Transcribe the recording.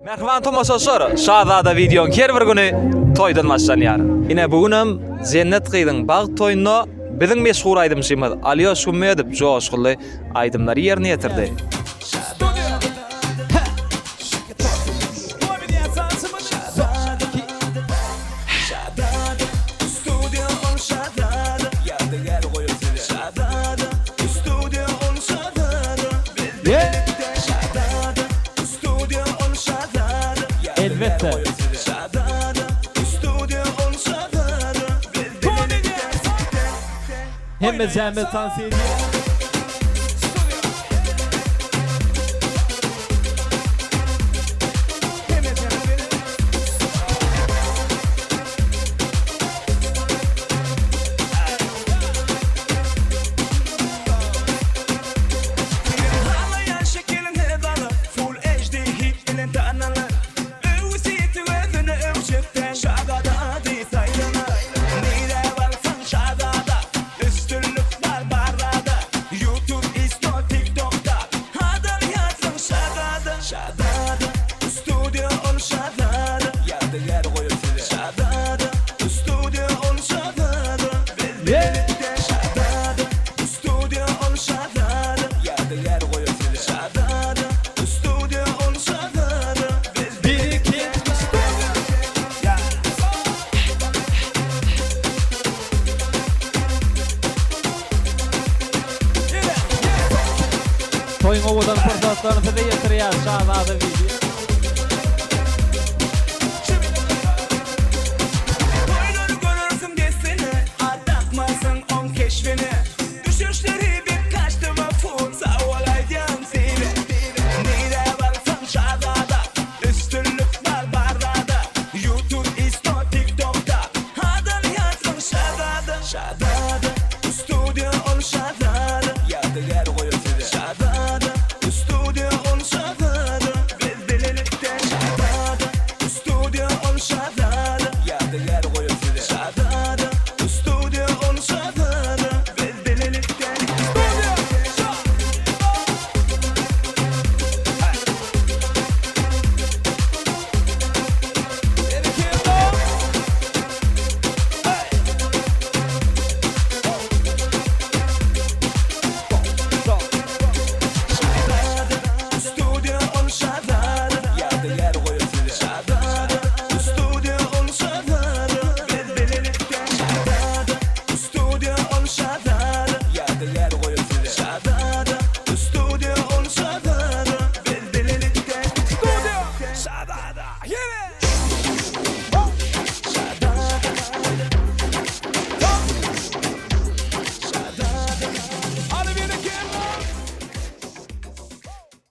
Merhaban tomoşaşlar, Şahzada videon her bir güni toydan başlanýar. Ine bugünüm Zennet gyzyň bag toýunyna biziň meşhur aýdymçymyz Alýoş Gümedip joşguly aýdymlary ýerine ýetirdi. Elbette. Hem zahmet tavsiye ediyor. Toyun ovadan fırsatlarını da yatırıyor Şahzada video.